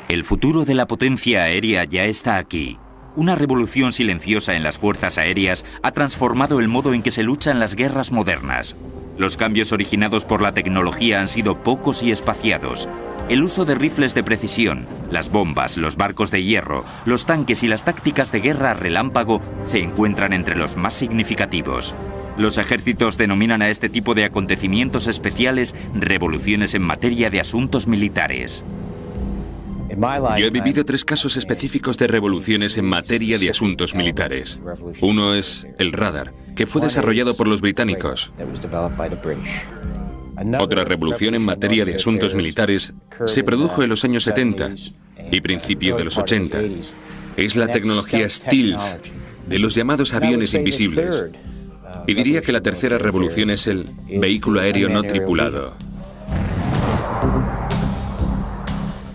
El futuro de la potencia aérea ya está aquí. Una revolución silenciosa en las fuerzas aéreas ha transformado el modo en que se luchan las guerras modernas. Los cambios originados por la tecnología han sido pocos y espaciados. El uso de rifles de precisión, las bombas, los barcos de hierro, los tanques y las tácticas de guerra relámpago se encuentran entre los más significativos. Los ejércitos denominan a este tipo de acontecimientos especiales revoluciones en materia de asuntos militares. Yo he vivido 3 casos específicos de revoluciones en materia de asuntos militares. Uno es el radar, que fue desarrollado por los británicos. Otra revolución en materia de asuntos militares se produjo en los años 70 y principio de los 80. Es la tecnología stealth de los llamados aviones invisibles. Y diría que la tercera revolución es el vehículo aéreo no tripulado.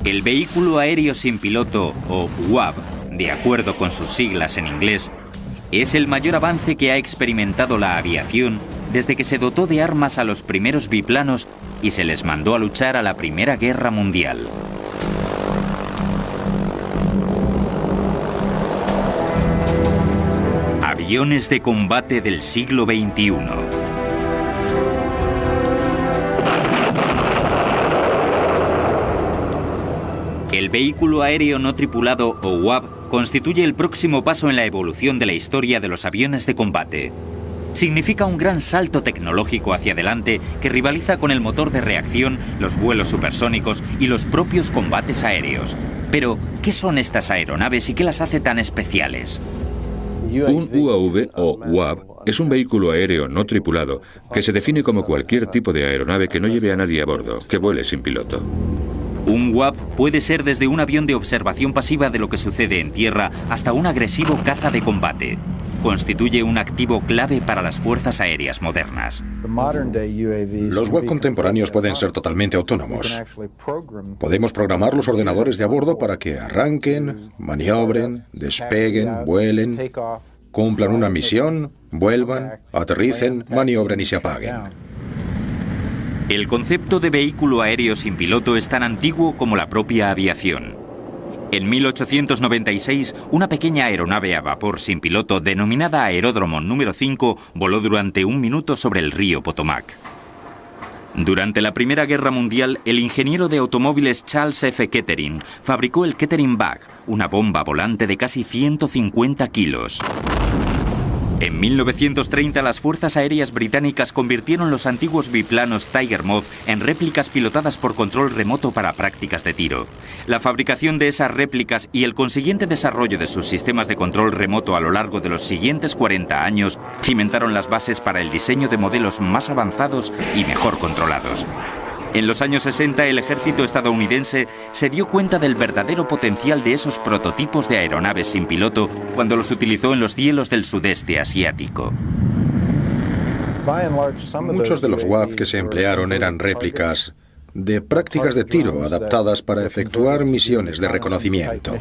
El vehículo aéreo sin piloto, o UAV, de acuerdo con sus siglas en inglés, es el mayor avance que ha experimentado la aviación desde que se dotó de armas a los primeros biplanos y se les mandó a luchar a la Primera Guerra Mundial. Aviones de combate del siglo XXI. El vehículo aéreo no tripulado, o UAV, constituye el próximo paso en la evolución de la historia de los aviones de combate. Significa un gran salto tecnológico hacia adelante que rivaliza con el motor de reacción, los vuelos supersónicos y los propios combates aéreos. Pero, ¿qué son estas aeronaves y qué las hace tan especiales? Un UAV o UAV es un vehículo aéreo no tripulado que se define como cualquier tipo de aeronave que no lleve a nadie a bordo, que vuele sin piloto. Un UAV puede ser desde un avión de observación pasiva de lo que sucede en tierra hasta un agresivo caza de combate. Constituye un activo clave para las fuerzas aéreas modernas. Los UAV contemporáneos pueden ser totalmente autónomos. Podemos programar los ordenadores de a bordo para que arranquen, maniobren, despeguen, vuelen, cumplan una misión, vuelvan, aterricen, maniobren y se apaguen. El concepto de vehículo aéreo sin piloto es tan antiguo como la propia aviación. En 1896, una pequeña aeronave a vapor sin piloto denominada Aeródromo número 5 voló durante 1 minuto sobre el río Potomac. Durante la Primera Guerra Mundial, el ingeniero de automóviles Charles F. Kettering fabricó el Kettering Bug, una bomba volante de casi 150 kilos. En 1930, las fuerzas aéreas británicas convirtieron los antiguos biplanos Tiger Moth en réplicas pilotadas por control remoto para prácticas de tiro. La fabricación de esas réplicas y el consiguiente desarrollo de sus sistemas de control remoto a lo largo de los siguientes 40 años cimentaron las bases para el diseño de modelos más avanzados y mejor controlados. En los años 60, el ejército estadounidense se dio cuenta del verdadero potencial de esos prototipos de aeronaves sin piloto cuando los utilizó en los cielos del sudeste asiático. Muchos de los UAV que se emplearon eran réplicas de prácticas de tiro adaptadas para efectuar misiones de reconocimiento.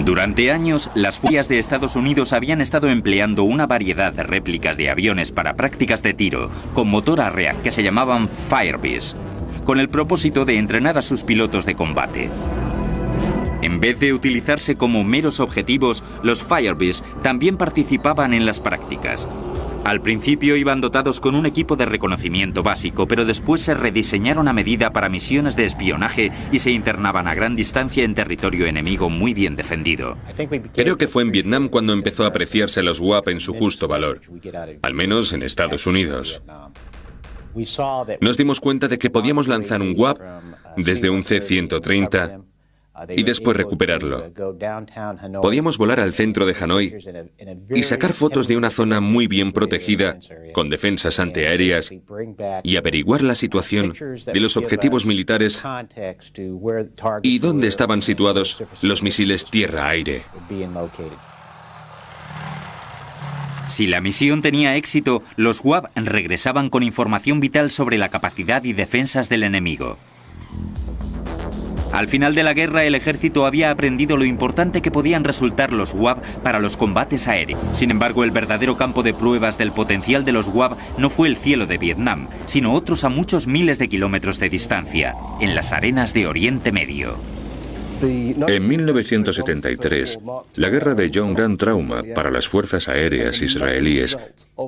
Durante años, las fuerzas de Estados Unidos habían estado empleando una variedad de réplicas de aviones para prácticas de tiro con motor a reacción que se llamaban Firebees, con el propósito de entrenar a sus pilotos de combate. En vez de utilizarse como meros objetivos, los Firebees también participaban en las prácticas. Al principio iban dotados con un equipo de reconocimiento básico, pero después se rediseñaron a medida para misiones de espionaje y se internaban a gran distancia en territorio enemigo muy bien defendido. Creo que fue en Vietnam cuando empezó a apreciarse los UAV en su justo valor, al menos en Estados Unidos. Nos dimos cuenta de que podíamos lanzar un UAV desde un C-130 y después recuperarlo. Podíamos volar al centro de Hanoi y sacar fotos de una zona muy bien protegida, con defensas antiaéreas, y averiguar la situación de los objetivos militares y dónde estaban situados los misiles tierra-aire. Si la misión tenía éxito, los UAV regresaban con información vital sobre la capacidad y defensas del enemigo. Al final de la guerra, el ejército había aprendido lo importante que podían resultar los UAV para los combates aéreos. Sin embargo, el verdadero campo de pruebas del potencial de los UAV no fue el cielo de Vietnam, sino otros a muchos miles de kilómetros de distancia, en las arenas de Oriente Medio. En 1973, la guerra dejó un gran trauma para las fuerzas aéreas israelíes,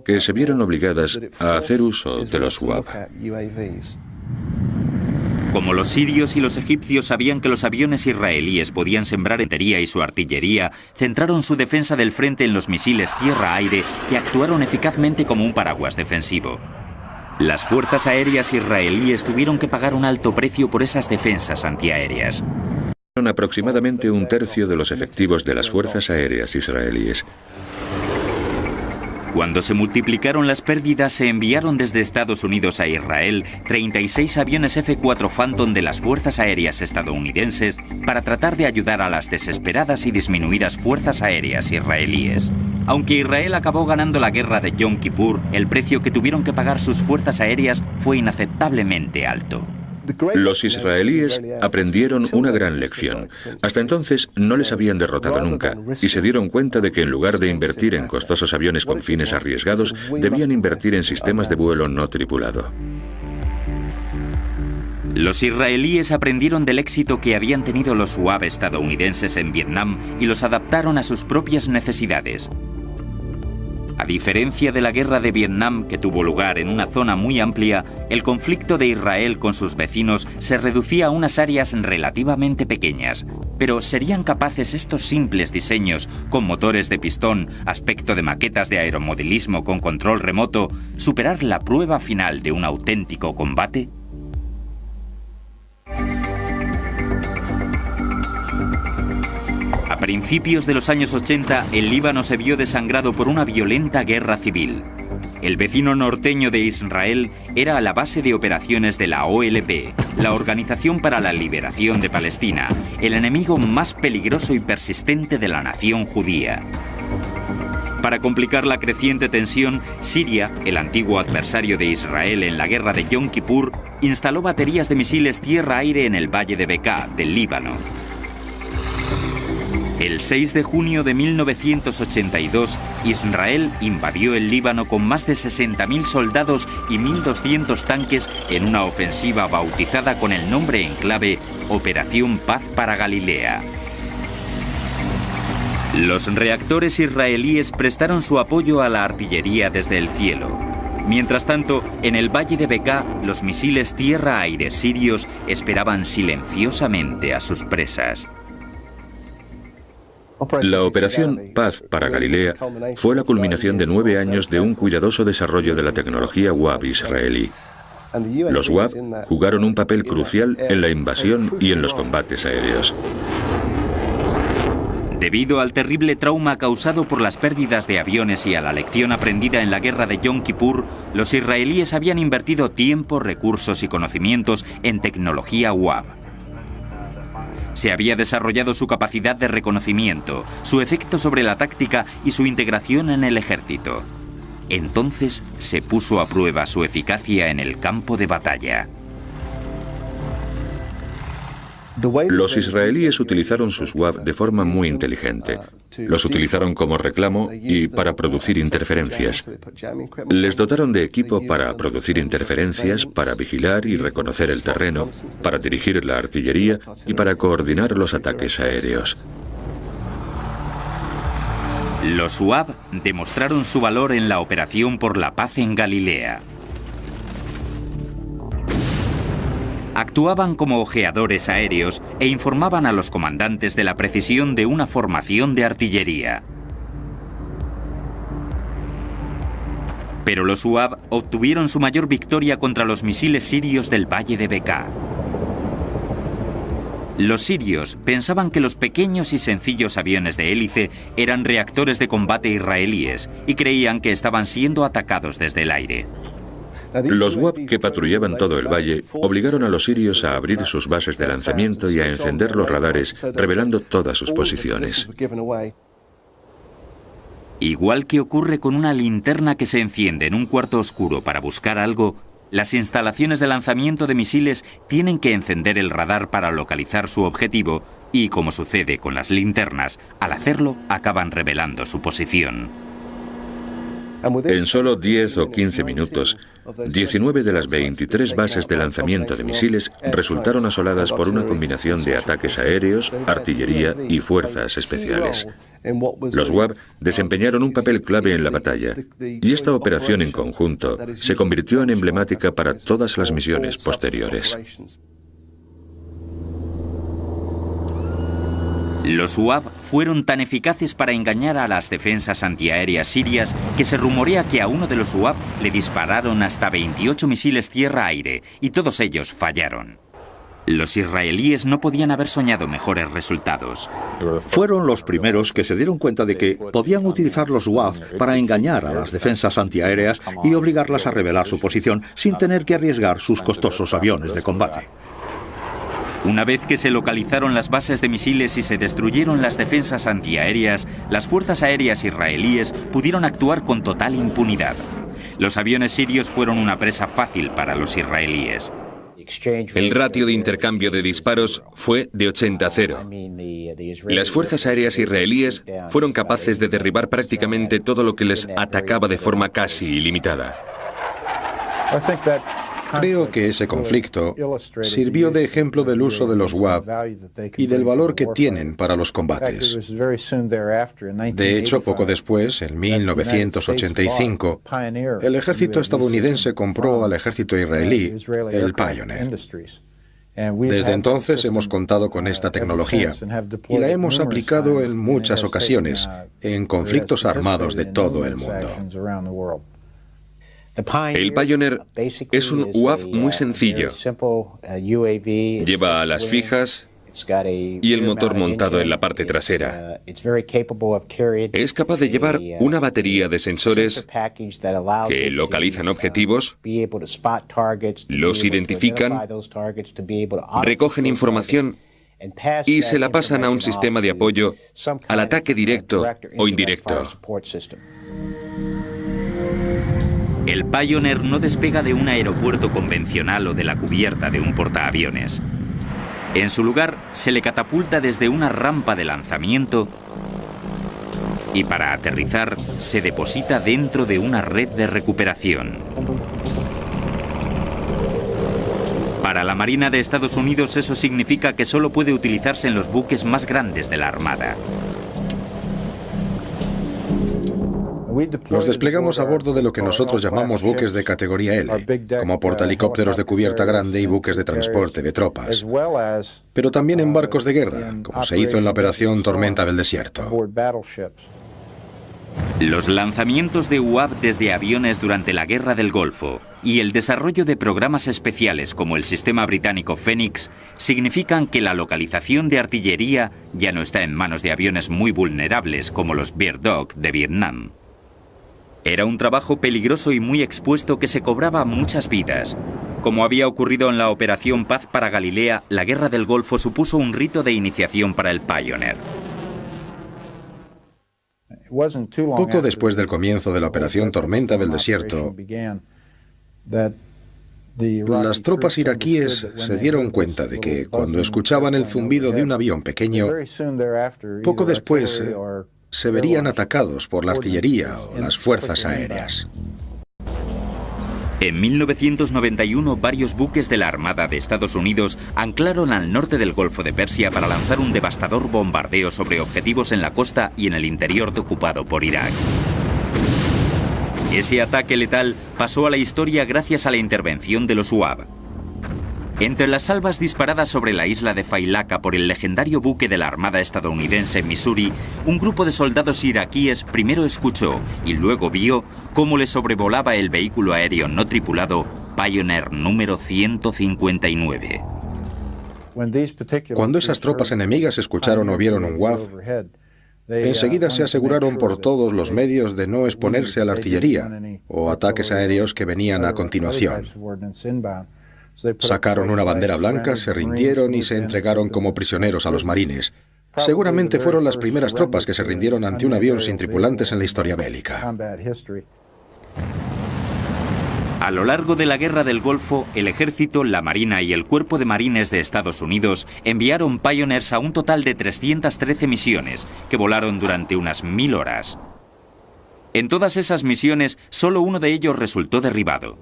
que se vieron obligadas a hacer uso de los UAV. Como los sirios y los egipcios sabían que los aviones israelíes podían sembrar infantería y su artillería, centraron su defensa del frente en los misiles tierra-aire que actuaron eficazmente como un paraguas defensivo. Las fuerzas aéreas israelíes tuvieron que pagar un alto precio por esas defensas antiaéreas. Aproximadamente un tercio de los efectivos de las fuerzas aéreas israelíes. Cuando se multiplicaron las pérdidas, se enviaron desde Estados Unidos a Israel 36 aviones F-4 Phantom de las fuerzas aéreas estadounidenses para tratar de ayudar a las desesperadas y disminuidas fuerzas aéreas israelíes. Aunque Israel acabó ganando la guerra de Yom Kippur, el precio que tuvieron que pagar sus fuerzas aéreas fue inaceptablemente alto. Los israelíes aprendieron una gran lección. Hasta entonces no les habían derrotado nunca y se dieron cuenta de que en lugar de invertir en costosos aviones con fines arriesgados, debían invertir en sistemas de vuelo no tripulado. Los israelíes aprendieron del éxito que habían tenido los UAV estadounidenses en Vietnam y los adaptaron a sus propias necesidades. A diferencia de la guerra de Vietnam, que tuvo lugar en una zona muy amplia, el conflicto de Israel con sus vecinos se reducía a unas áreas relativamente pequeñas. Pero ¿serían capaces estos simples diseños, con motores de pistón, aspecto de maquetas de aeromodelismo con control remoto, superar la prueba final de un auténtico combate? A principios de los años 80, el Líbano se vio desangrado por una violenta guerra civil. El vecino norteño de Israel era la base de operaciones de la OLP, la Organización para la Liberación de Palestina, el enemigo más peligroso y persistente de la nación judía. Para complicar la creciente tensión, Siria, el antiguo adversario de Israel en la guerra de Yom Kippur, instaló baterías de misiles tierra-aire en el valle de Bekaa, del Líbano. El 6 de junio de 1982, Israel invadió el Líbano con más de 60.000 soldados y 1.200 tanques en una ofensiva bautizada con el nombre en clave Operación Paz para Galilea. Los reactores israelíes prestaron su apoyo a la artillería desde el cielo. Mientras tanto, en el valle de Bekaa, los misiles tierra-aire sirios esperaban silenciosamente a sus presas. La operación Paz para Galilea fue la culminación de 9 años de un cuidadoso desarrollo de la tecnología UAV israelí. Los UAV jugaron un papel crucial en la invasión y en los combates aéreos. Debido al terrible trauma causado por las pérdidas de aviones y a la lección aprendida en la guerra de Yom Kippur, los israelíes habían invertido tiempo, recursos y conocimientos en tecnología UAV. Se había desarrollado su capacidad de reconocimiento, su efecto sobre la táctica y su integración en el ejército. Entonces se puso a prueba su eficacia en el campo de batalla. Los israelíes utilizaron sus UAV de forma muy inteligente. Los utilizaron como reclamo y para producir interferencias. Les dotaron de equipo para producir interferencias, para vigilar y reconocer el terreno, para dirigir la artillería y para coordinar los ataques aéreos. Los UAV demostraron su valor en la operación por la paz en Galilea. Actuaban como ojeadores aéreos e informaban a los comandantes de la precisión de una formación de artillería. Pero los UAV obtuvieron su mayor victoria contra los misiles sirios del valle de Bekaa. Los sirios pensaban que los pequeños y sencillos aviones de hélice eran reactores de combate israelíes y creían que estaban siendo atacados desde el aire. Los UAV que patrullaban todo el valle obligaron a los sirios a abrir sus bases de lanzamiento y a encender los radares, revelando todas sus posiciones. Igual que ocurre con una linterna que se enciende en un cuarto oscuro para buscar algo, Las instalaciones de lanzamiento de misiles tienen que encender el radar para localizar su objetivo y, como sucede con las linternas, al hacerlo acaban revelando su posición. En solo 10 o 15 minutos, 19 de las 23 bases de lanzamiento de misiles resultaron asoladas por una combinación de ataques aéreos, artillería y fuerzas especiales. Los UAV desempeñaron un papel clave en la batalla, y esta operación en conjunto se convirtió en emblemática para todas las misiones posteriores. Los UAV fueron tan eficaces para engañar a las defensas antiaéreas sirias que se rumorea que a uno de los UAV le dispararon hasta 28 misiles tierra-aire y todos ellos fallaron. Los israelíes no podían haber soñado mejores resultados. Fueron los primeros que se dieron cuenta de que podían utilizar los UAV para engañar a las defensas antiaéreas y obligarlas a revelar su posición sin tener que arriesgar sus costosos aviones de combate. Una vez que se localizaron las bases de misiles y se destruyeron las defensas antiaéreas, las fuerzas aéreas israelíes pudieron actuar con total impunidad. Los aviones sirios fueron una presa fácil para los israelíes. El ratio de intercambio de disparos fue de 80-0. Las fuerzas aéreas israelíes fueron capaces de derribar prácticamente todo lo que les atacaba de forma casi ilimitada. Creo que ese conflicto sirvió de ejemplo del uso de los UAV y del valor que tienen para los combates. De hecho, poco después, en 1985, el ejército estadounidense compró al ejército israelí el Pioneer. Desde entonces hemos contado con esta tecnología y la hemos aplicado en muchas ocasiones en conflictos armados de todo el mundo. El Pioneer es un UAV muy sencillo. Lleva alas fijas y el motor montado en la parte trasera. Es capaz de llevar una batería de sensores que localizan objetivos, los identifican, recogen información y se la pasan a un sistema de apoyo al ataque directo o indirecto. El Pioneer no despega de un aeropuerto convencional o de la cubierta de un portaaviones. En su lugar, se le catapulta desde una rampa de lanzamiento y para aterrizar se deposita dentro de una red de recuperación. Para la Marina de Estados Unidos eso significa que solo puede utilizarse en los buques más grandes de la Armada. Los desplegamos a bordo de lo que nosotros llamamos buques de categoría L, como portahelicópteros de cubierta grande y buques de transporte de tropas, pero también en barcos de guerra, como se hizo en la operación Tormenta del Desierto. Los lanzamientos de UAV desde aviones durante la Guerra del Golfo y el desarrollo de programas especiales como el sistema británico Phoenix significan que la localización de artillería ya no está en manos de aviones muy vulnerables como los Bear Dog de Vietnam. Era un trabajo peligroso y muy expuesto que se cobraba muchas vidas. Como había ocurrido en la Operación Paz para Galilea, la Guerra del Golfo supuso un rito de iniciación para el Pioneer. Poco después del comienzo de la Operación Tormenta del Desierto, las tropas iraquíes se dieron cuenta de que cuando escuchaban el zumbido de un avión pequeño, poco después se verían atacados por la artillería o las fuerzas aéreas. En 1991, varios buques de la Armada de Estados Unidos anclaron al norte del Golfo de Persia para lanzar un devastador bombardeo sobre objetivos en la costa y en el interior ocupado por Irak. Ese ataque letal pasó a la historia gracias a la intervención de los UAV. Entre las salvas disparadas sobre la isla de Failaka por el legendario buque de la Armada estadounidense Missouri, un grupo de soldados iraquíes primero escuchó y luego vio cómo le sobrevolaba el vehículo aéreo no tripulado Pioneer número 159. Cuando esas tropas enemigas escucharon o vieron un UAV, enseguida se aseguraron por todos los medios de no exponerse a la artillería o ataques aéreos que venían a continuación. Sacaron una bandera blanca, se rindieron y se entregaron como prisioneros a los marines. Seguramente fueron las primeras tropas que se rindieron ante un avión sin tripulantes en la historia bélica. A lo largo de la Guerra del Golfo, el Ejército, la Marina y el Cuerpo de Marines de Estados Unidos enviaron Pioneers a un total de 313 misiones, que volaron durante unas 1000 horas. En todas esas misiones, solo uno de ellos resultó derribado.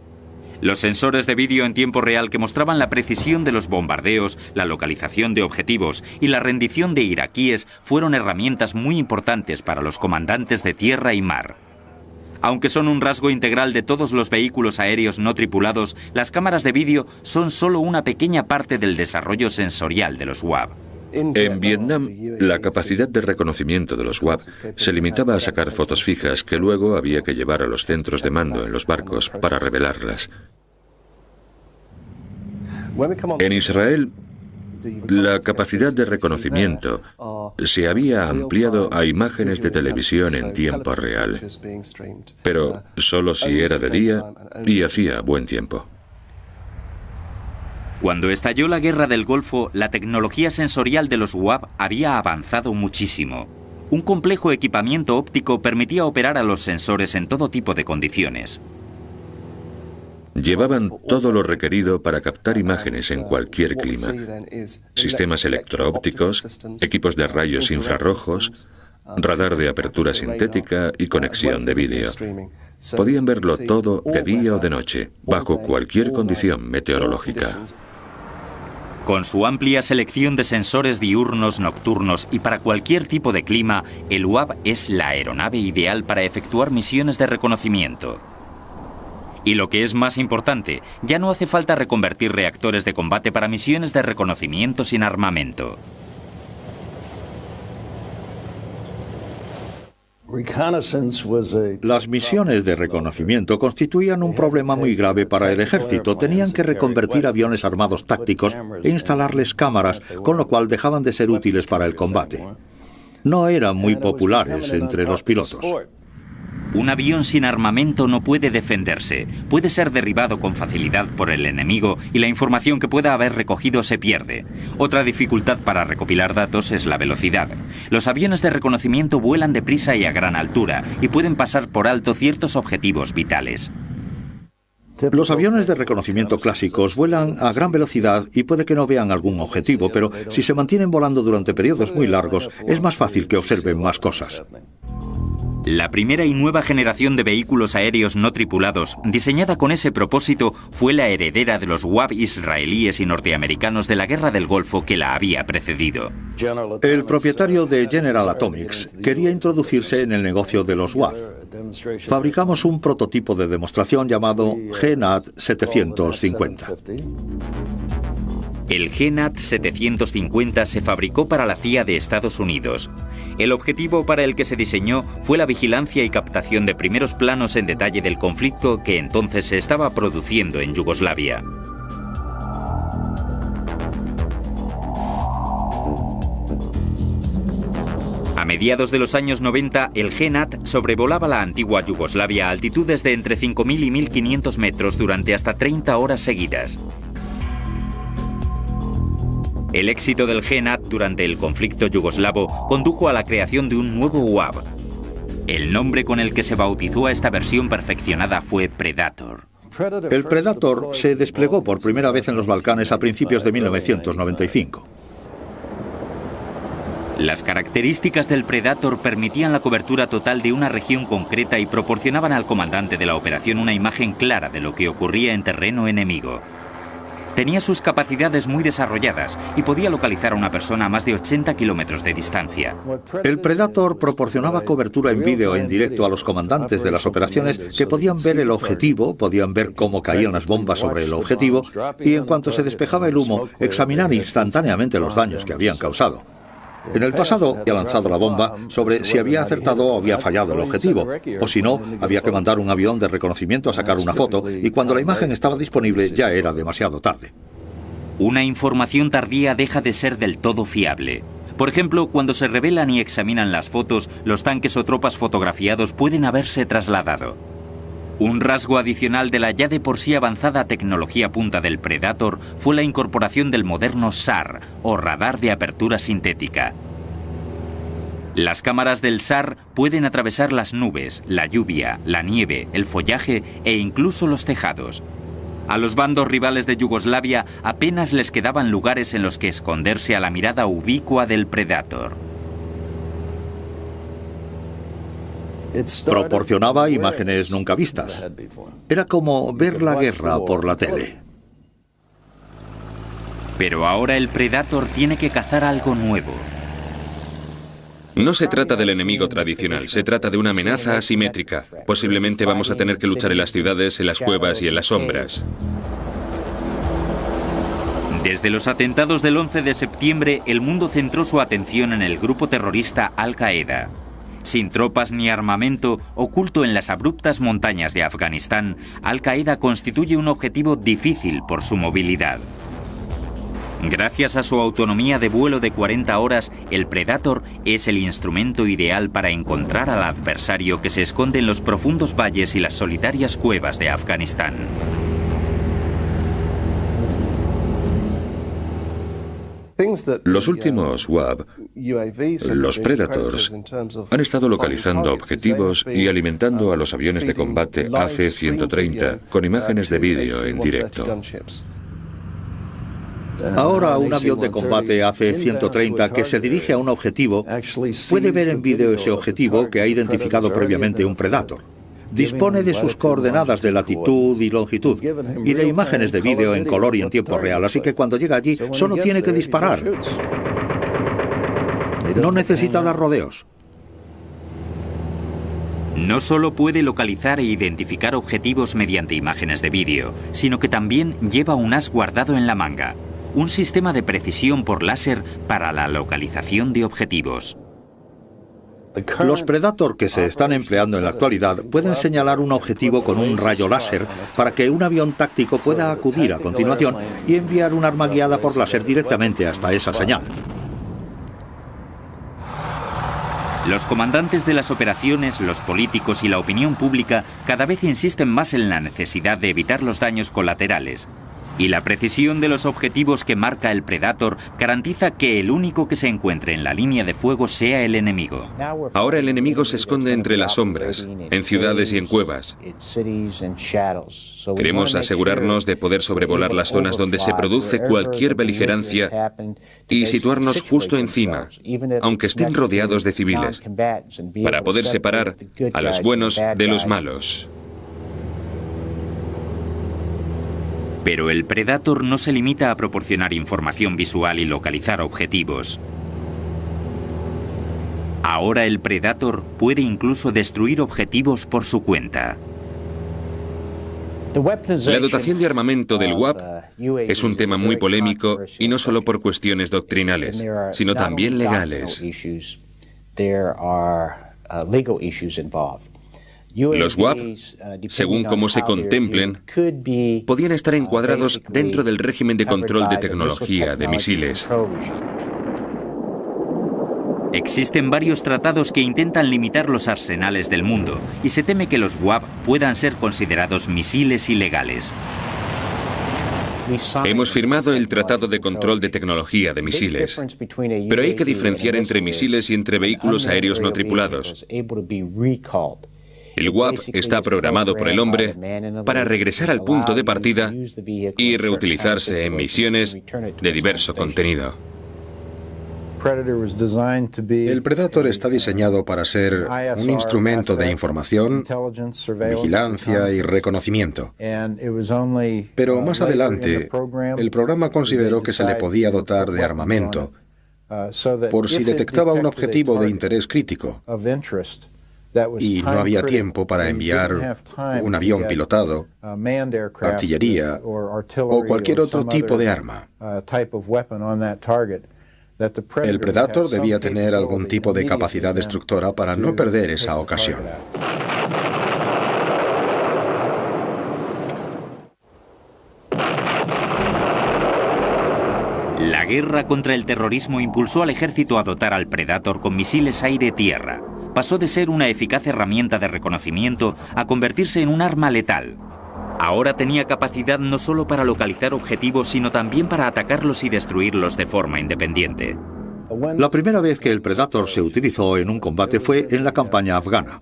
Los sensores de vídeo en tiempo real que mostraban la precisión de los bombardeos, la localización de objetivos y la rendición de iraquíes fueron herramientas muy importantes para los comandantes de tierra y mar. Aunque son un rasgo integral de todos los vehículos aéreos no tripulados, las cámaras de vídeo son solo una pequeña parte del desarrollo sensorial de los UAV. En Vietnam, la capacidad de reconocimiento de los UAV se limitaba a sacar fotos fijas que luego había que llevar a los centros de mando en los barcos para revelarlas. En Israel, la capacidad de reconocimiento se había ampliado a imágenes de televisión en tiempo real, pero solo si era de día y hacía buen tiempo. Cuando estalló la Guerra del Golfo, la tecnología sensorial de los UAV había avanzado muchísimo. Un complejo equipamiento óptico permitía operar a los sensores en todo tipo de condiciones. Llevaban todo lo requerido para captar imágenes en cualquier clima. Sistemas electro-ópticos, equipos de rayos infrarrojos, radar de apertura sintética y conexión de vídeo. Podían verlo todo de día o de noche, bajo cualquier condición meteorológica. Con su amplia selección de sensores diurnos, nocturnos y para cualquier tipo de clima, el UAV es la aeronave ideal para efectuar misiones de reconocimiento. Y lo que es más importante, ya no hace falta reconvertir reactores de combate para misiones de reconocimiento sin armamento. Las misiones de reconocimiento constituían un problema muy grave para el ejército. Tenían que reconvertir aviones armados tácticos e instalarles cámaras, con lo cual dejaban de ser útiles para el combate. No eran muy populares entre los pilotos. Un avión sin armamento no puede defenderse, puede ser derribado con facilidad por el enemigo y la información que pueda haber recogido se pierde. Otra dificultad para recopilar datos es la velocidad. Los aviones de reconocimiento vuelan deprisa y a gran altura y pueden pasar por alto ciertos objetivos vitales. Los aviones de reconocimiento clásicos vuelan a gran velocidad y puede que no vean algún objetivo, pero si se mantienen volando durante periodos muy largos, es más fácil que observen más cosas. La primera y nueva generación de vehículos aéreos no tripulados, diseñada con ese propósito, fue la heredera de los UAV israelíes y norteamericanos de la Guerra del Golfo que la había precedido. El propietario de General Atomics quería introducirse en el negocio de los UAV. Fabricamos un prototipo de demostración llamado GNAT 750. El GNAT 750 se fabricó para la CIA de Estados Unidos. El objetivo para el que se diseñó fue la vigilancia y captación de primeros planos en detalle del conflicto que entonces se estaba produciendo en Yugoslavia. A mediados de los años 90, el GNAT sobrevolaba la antigua Yugoslavia a altitudes de entre 5.000 y 1.500 metros durante hasta 30 horas seguidas. El éxito del GNAT durante el conflicto yugoslavo condujo a la creación de un nuevo UAV. El nombre con el que se bautizó a esta versión perfeccionada fue Predator. El Predator se desplegó por primera vez en los Balcanes a principios de 1995. Las características del Predator permitían la cobertura total de una región concreta y proporcionaban al comandante de la operación una imagen clara de lo que ocurría en terreno enemigo. Tenía sus capacidades muy desarrolladas y podía localizar a una persona a más de 80 kilómetros de distancia. El Predator proporcionaba cobertura en vídeo en directo a los comandantes de las operaciones que podían ver el objetivo, podían ver cómo caían las bombas sobre el objetivo y en cuanto se despejaba el humo, examinar instantáneamente los daños que habían causado. En el pasado había lanzado la bomba sobre si había acertado o había fallado el objetivo, o si no, había que mandar un avión de reconocimiento a sacar una foto y cuando la imagen estaba disponible ya era demasiado tarde. Una información tardía deja de ser del todo fiable. Por ejemplo, cuando se revelan y examinan las fotos, los tanques o tropas fotografiados pueden haberse trasladado. Un rasgo adicional de la ya de por sí avanzada tecnología punta del Predator fue la incorporación del moderno SAR, o radar de apertura sintética. Las cámaras del SAR pueden atravesar las nubes, la lluvia, la nieve, el follaje e incluso los tejados. A los bandos rivales de Yugoslavia apenas les quedaban lugares en los que esconderse a la mirada ubicua del Predator. Proporcionaba imágenes nunca vistas. Era como ver la guerra por la tele. Pero ahora el Predator tiene que cazar algo nuevo. No se trata del enemigo tradicional, se trata de una amenaza asimétrica. Posiblemente vamos a tener que luchar en las ciudades, en las cuevas y en las sombras. Desde los atentados del 11 de septiembre, el mundo centró su atención en el grupo terrorista Al-Qaeda. Sin tropas ni armamento, oculto en las abruptas montañas de Afganistán, Al-Qaeda constituye un objetivo difícil por su movilidad. Gracias a su autonomía de vuelo de 40 horas, el Predator es el instrumento ideal para encontrar al adversario que se esconde en los profundos valles y las solitarias cuevas de Afganistán. Los últimos UAV, los Predators, han estado localizando objetivos y alimentando a los aviones de combate AC-130 con imágenes de vídeo en directo. Ahora un avión de combate AC-130 que se dirige a un objetivo puede ver en vídeo ese objetivo que ha identificado previamente un Predator. Dispone de sus coordenadas de latitud y longitud y de imágenes de vídeo en color y en tiempo real, así que cuando llega allí solo tiene que disparar. No necesita dar rodeos. No solo puede localizar e identificar objetivos mediante imágenes de vídeo, sino que también lleva un as guardado en la manga. Un sistema de precisión por láser para la localización de objetivos. Los Predator que se están empleando en la actualidad pueden señalar un objetivo con un rayo láser para que un avión táctico pueda acudir a continuación y enviar un arma guiada por láser directamente hasta esa señal. Los comandantes de las operaciones, los políticos y la opinión pública cada vez insisten más en la necesidad de evitar los daños colaterales. Y la precisión de los objetivos que marca el Predator garantiza que el único que se encuentre en la línea de fuego sea el enemigo. Ahora el enemigo se esconde entre las sombras, en ciudades y en cuevas. Queremos asegurarnos de poder sobrevolar las zonas donde se produce cualquier beligerancia y situarnos justo encima, aunque estén rodeados de civiles, para poder separar a los buenos de los malos. Pero el Predator no se limita a proporcionar información visual y localizar objetivos. Ahora el Predator puede incluso destruir objetivos por su cuenta. La dotación de armamento del UAV es un tema muy polémico y no solo por cuestiones doctrinales, sino también legales. Los UAV, según cómo se contemplen, podían estar encuadrados dentro del régimen de control de tecnología de misiles. Existen varios tratados que intentan limitar los arsenales del mundo y se teme que los UAV puedan ser considerados misiles ilegales. Hemos firmado el Tratado de Control de Tecnología de Misiles, pero hay que diferenciar entre misiles y entre vehículos aéreos no tripulados. El UAV está programado por el hombre para regresar al punto de partida y reutilizarse en misiones de diverso contenido. El Predator está diseñado para ser un instrumento de información, vigilancia y reconocimiento. Pero más adelante, el programa consideró que se le podía dotar de armamento por si detectaba un objetivo de interés crítico y no había tiempo para enviar un avión pilotado, artillería o cualquier otro tipo de arma. El Predator debía tener algún tipo de capacidad destructora para no perder esa ocasión. La guerra contra el terrorismo impulsó al ejército a dotar al Predator con misiles aire-tierra. Pasó de ser una eficaz herramienta de reconocimiento a convertirse en un arma letal. Ahora tenía capacidad no solo para localizar objetivos, sino también para atacarlos y destruirlos de forma independiente. La primera vez que el Predator se utilizó en un combate fue en la campaña afgana.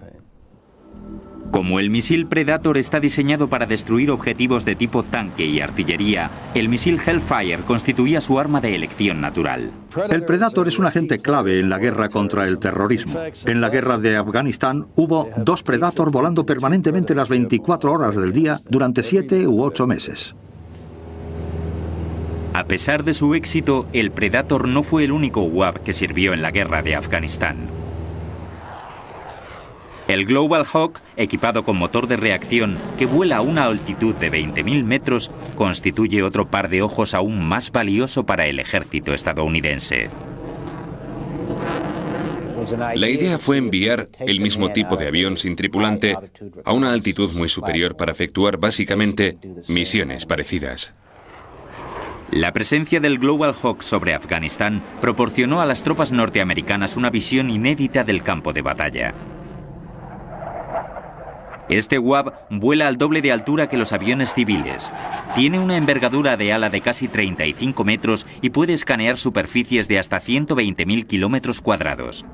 Como el misil Predator está diseñado para destruir objetivos de tipo tanque y artillería, el misil Hellfire constituía su arma de elección natural. El Predator es un agente clave en la guerra contra el terrorismo. En la guerra de Afganistán hubo 2 Predator volando permanentemente las 24 horas del día durante 7 u 8 meses. A pesar de su éxito, el Predator no fue el único UAV que sirvió en la guerra de Afganistán. El Global Hawk, equipado con motor de reacción que vuela a una altitud de 20.000 metros, constituye otro par de ojos aún más valioso para el ejército estadounidense. La idea fue enviar el mismo tipo de avión sin tripulante a una altitud muy superior para efectuar básicamente misiones parecidas. La presencia del Global Hawk sobre Afganistán proporcionó a las tropas norteamericanas una visión inédita del campo de batalla. Este UAV vuela al doble de altura que los aviones civiles. Tiene una envergadura de ala de casi 35 metros y puede escanear superficies de hasta 120.000 kilómetros cuadrados.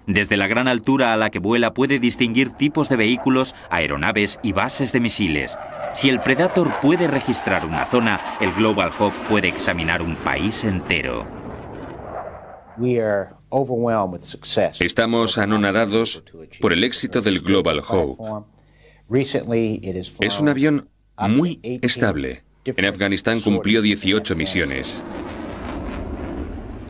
Desde la gran altura a la que vuela puede distinguir tipos de vehículos, aeronaves y bases de misiles. Si el Predator puede registrar una zona, el Global Hawk puede examinar un país entero. Estamos anonadados por el éxito del Global Hawk. Es un avión muy estable. En Afganistán cumplió 18 misiones.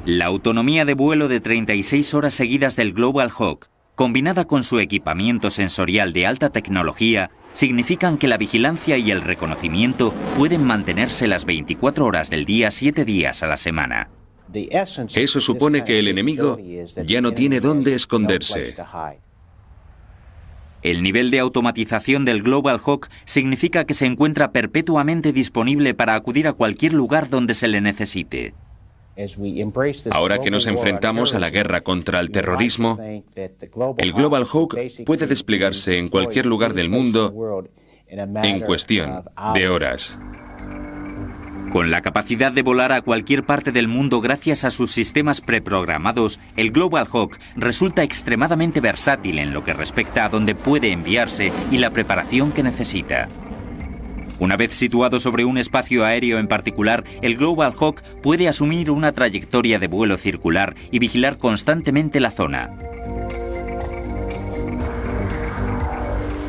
La autonomía de vuelo de 36 horas seguidas del Global Hawk, combinada con su equipamiento sensorial de alta tecnología, significan que la vigilancia y el reconocimiento pueden mantenerse las 24 horas del día, 7 días a la semana. Eso supone que el enemigo ya no tiene dónde esconderse. El nivel de automatización del Global Hawk significa que se encuentra perpetuamente disponible para acudir a cualquier lugar donde se le necesite. Ahora que nos enfrentamos a la guerra contra el terrorismo, el Global Hawk puede desplegarse en cualquier lugar del mundo en cuestión de horas. Con la capacidad de volar a cualquier parte del mundo gracias a sus sistemas preprogramados, el Global Hawk resulta extremadamente versátil en lo que respecta a dónde puede enviarse y la preparación que necesita. Una vez situado sobre un espacio aéreo en particular, el Global Hawk puede asumir una trayectoria de vuelo circular y vigilar constantemente la zona.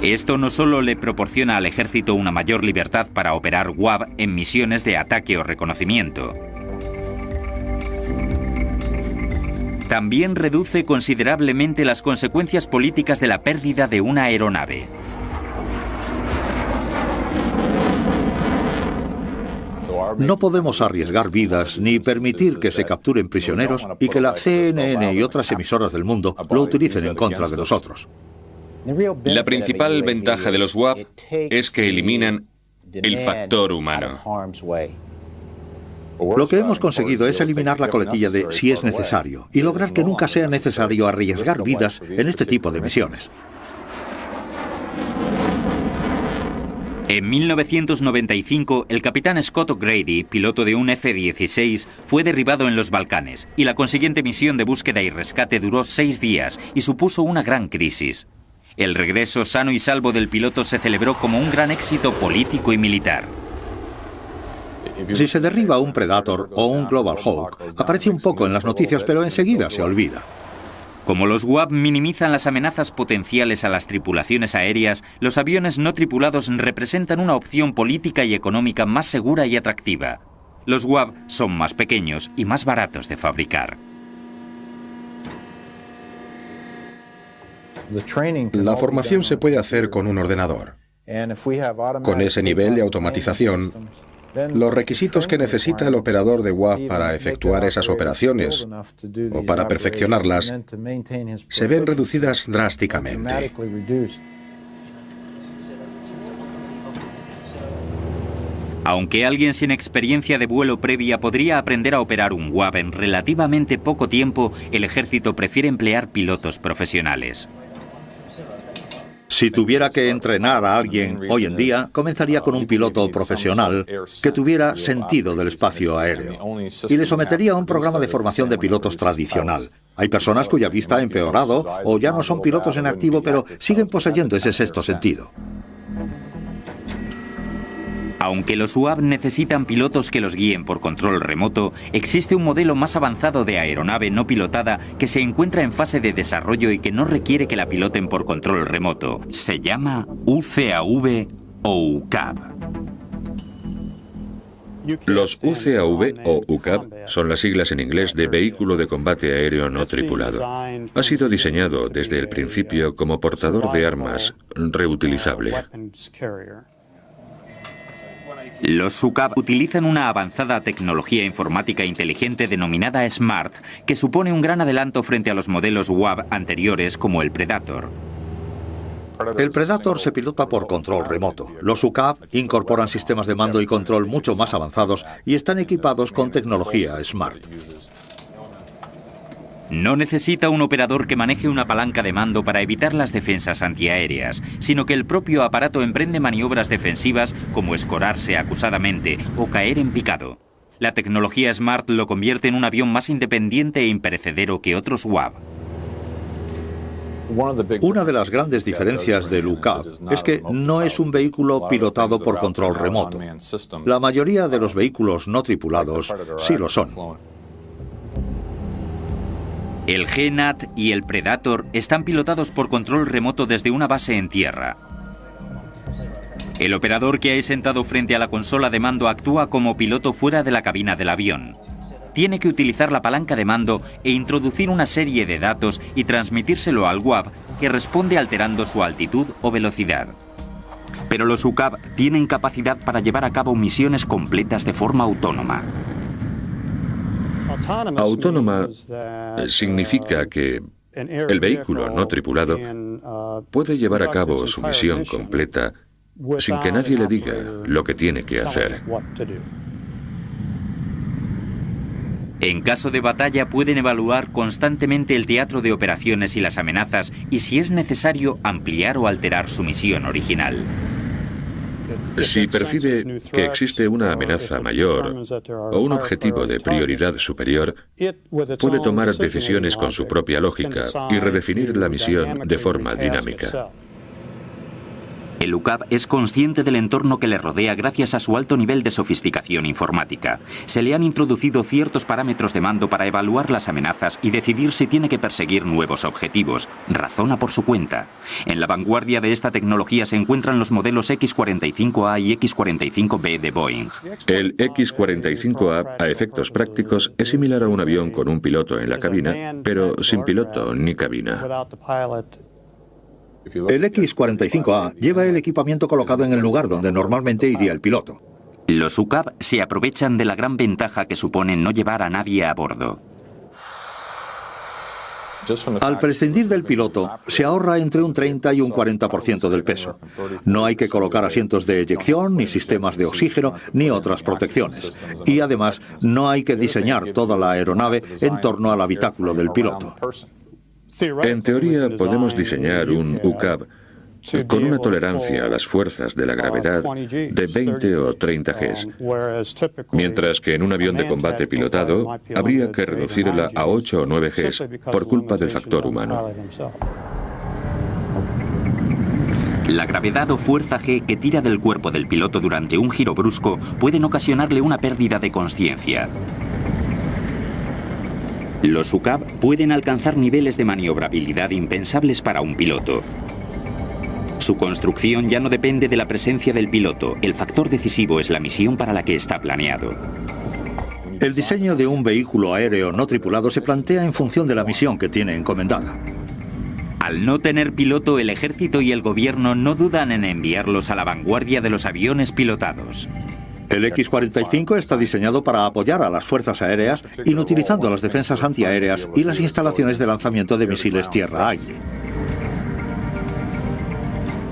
Esto no solo le proporciona al ejército una mayor libertad para operar UAV en misiones de ataque o reconocimiento. También reduce considerablemente las consecuencias políticas de la pérdida de una aeronave. No podemos arriesgar vidas ni permitir que se capturen prisioneros y que la CNN y otras emisoras del mundo lo utilicen en contra de nosotros. La principal ventaja de los UAV es que eliminan el factor humano. Lo que hemos conseguido es eliminar la coletilla de si es necesario y lograr que nunca sea necesario arriesgar vidas en este tipo de misiones. En 1995, el capitán Scott O'Grady, piloto de un F-16, fue derribado en los Balcanes y la consiguiente misión de búsqueda y rescate duró 6 días y supuso una gran crisis. El regreso sano y salvo del piloto se celebró como un gran éxito político y militar. Si se derriba un Predator o un Global Hawk, aparece un poco en las noticias, pero enseguida se olvida. Como los UAV minimizan las amenazas potenciales a las tripulaciones aéreas, los aviones no tripulados representan una opción política y económica más segura y atractiva. Los UAV son más pequeños y más baratos de fabricar. La formación se puede hacer con un ordenador. Con ese nivel de automatización, los requisitos que necesita el operador de UAV para efectuar esas operaciones o para perfeccionarlas se ven reducidas drásticamente. Aunque alguien sin experiencia de vuelo previa podría aprender a operar un UAV en relativamente poco tiempo, el ejército prefiere emplear pilotos profesionales. Si tuviera que entrenar a alguien hoy en día, comenzaría con un piloto profesional que tuviera sentido del espacio aéreo y le sometería a un programa de formación de pilotos tradicional. Hay personas cuya vista ha empeorado o ya no son pilotos en activo, pero siguen poseyendo ese sexto sentido. Aunque los UAV necesitan pilotos que los guíen por control remoto, existe un modelo más avanzado de aeronave no pilotada que se encuentra en fase de desarrollo y que no requiere que la piloten por control remoto. Se llama UCAV o UCAV. Los UCAV o UCAV son las siglas en inglés de Vehículo de Combate Aéreo No Tripulado. Ha sido diseñado desde el principio como portador de armas reutilizable. Los UCAV utilizan una avanzada tecnología informática inteligente denominada SMART, que supone un gran adelanto frente a los modelos UAV anteriores como el Predator. El Predator se pilota por control remoto. Los UCAV incorporan sistemas de mando y control mucho más avanzados y están equipados con tecnología SMART. No necesita un operador que maneje una palanca de mando para evitar las defensas antiaéreas, sino que el propio aparato emprende maniobras defensivas como escorarse acusadamente o caer en picado. La tecnología SMART lo convierte en un avión más independiente e imperecedero que otros UAV. Una de las grandes diferencias del UCAV es que no es un vehículo pilotado por control remoto. La mayoría de los vehículos no tripulados sí lo son. El GNAT y el Predator están pilotados por control remoto desde una base en tierra. El operador que hay sentado frente a la consola de mando actúa como piloto fuera de la cabina del avión. Tiene que utilizar la palanca de mando e introducir una serie de datos y transmitírselo al UAV, que responde alterando su altitud o velocidad. Pero los UCAV tienen capacidad para llevar a cabo misiones completas de forma autónoma. Autónoma significa que el vehículo no tripulado puede llevar a cabo su misión completa sin que nadie le diga lo que tiene que hacer. En caso de batalla pueden evaluar constantemente el teatro de operaciones y las amenazas y, si es necesario, ampliar o alterar su misión original. Si percibe que existe una amenaza mayor o un objetivo de prioridad superior, puede tomar decisiones con su propia lógica y redefinir la misión de forma dinámica. El UCAV es consciente del entorno que le rodea gracias a su alto nivel de sofisticación informática. Se le han introducido ciertos parámetros de mando para evaluar las amenazas y decidir si tiene que perseguir nuevos objetivos. Razona por su cuenta. En la vanguardia de esta tecnología se encuentran los modelos X-45A y X-45B de Boeing. El X-45A, a efectos prácticos, es similar a un avión con un piloto en la cabina, pero sin piloto ni cabina. El X-45A lleva el equipamiento colocado en el lugar donde normalmente iría el piloto. Los UCAV se aprovechan de la gran ventaja que supone no llevar a nadie a bordo. Al prescindir del piloto, se ahorra entre un 30 y un 40% del peso. No hay que colocar asientos de eyección, ni sistemas de oxígeno, ni otras protecciones. Y además, no hay que diseñar toda la aeronave en torno al habitáculo del piloto. En teoría, podemos diseñar un UCAV con una tolerancia a las fuerzas de la gravedad de 20 o 30 Gs, mientras que en un avión de combate pilotado habría que reducirla a 8 o 9 Gs por culpa del factor humano. La gravedad o fuerza G que tira del cuerpo del piloto durante un giro brusco pueden ocasionarle una pérdida de consciencia. Los UCAV pueden alcanzar niveles de maniobrabilidad impensables para un piloto. Su construcción ya no depende de la presencia del piloto, el factor decisivo es la misión para la que está planeado. El diseño de un vehículo aéreo no tripulado se plantea en función de la misión que tiene encomendada. Al no tener piloto, el ejército y el gobierno no dudan en enviarlos a la vanguardia de los aviones pilotados. El X-45 está diseñado para apoyar a las fuerzas aéreas, inutilizando las defensas antiaéreas y las instalaciones de lanzamiento de misiles tierra-aire.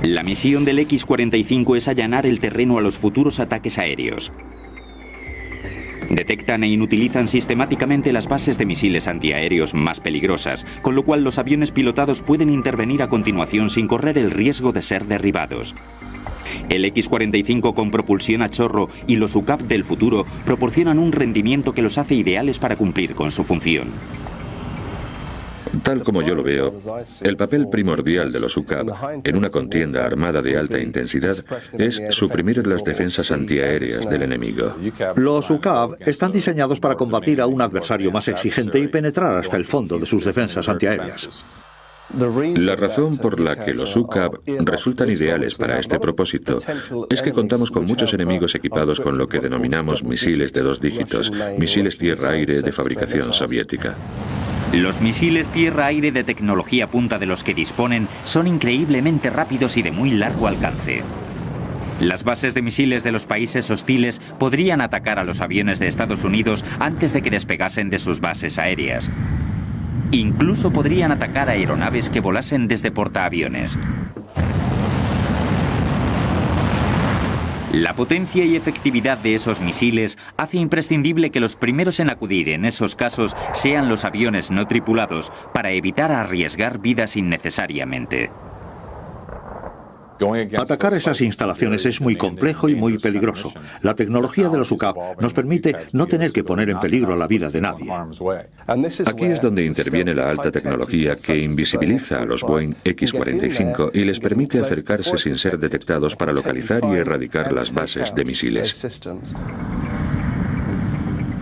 La misión del X-45 es allanar el terreno a los futuros ataques aéreos. Detectan e inutilizan sistemáticamente las bases de misiles antiaéreos más peligrosas, con lo cual los aviones pilotados pueden intervenir a continuación sin correr el riesgo de ser derribados. El X-45 con propulsión a chorro y los UCAV del futuro proporcionan un rendimiento que los hace ideales para cumplir con su función. Tal como yo lo veo, el papel primordial de los UCAV en una contienda armada de alta intensidad es suprimir las defensas antiaéreas del enemigo. Los UCAV están diseñados para combatir a un adversario más exigente y penetrar hasta el fondo de sus defensas antiaéreas. La razón por la que los UCAV resultan ideales para este propósito es que contamos con muchos enemigos equipados con lo que denominamos misiles de 2 dígitos, misiles tierra-aire de fabricación soviética. Los misiles tierra-aire de tecnología punta de los que disponen son increíblemente rápidos y de muy largo alcance. Las bases de misiles de los países hostiles podrían atacar a los aviones de Estados Unidos antes de que despegasen de sus bases aéreas. Incluso podrían atacar a aeronaves que volasen desde portaaviones. La potencia y efectividad de esos misiles hace imprescindible que los primeros en acudir en esos casos sean los aviones no tripulados para evitar arriesgar vidas innecesariamente. Atacar esas instalaciones es muy complejo y muy peligroso. La tecnología de los UCAV nos permite no tener que poner en peligro la vida de nadie. Aquí es donde interviene la alta tecnología que invisibiliza a los Boeing X-45 y les permite acercarse sin ser detectados para localizar y erradicar las bases de misiles.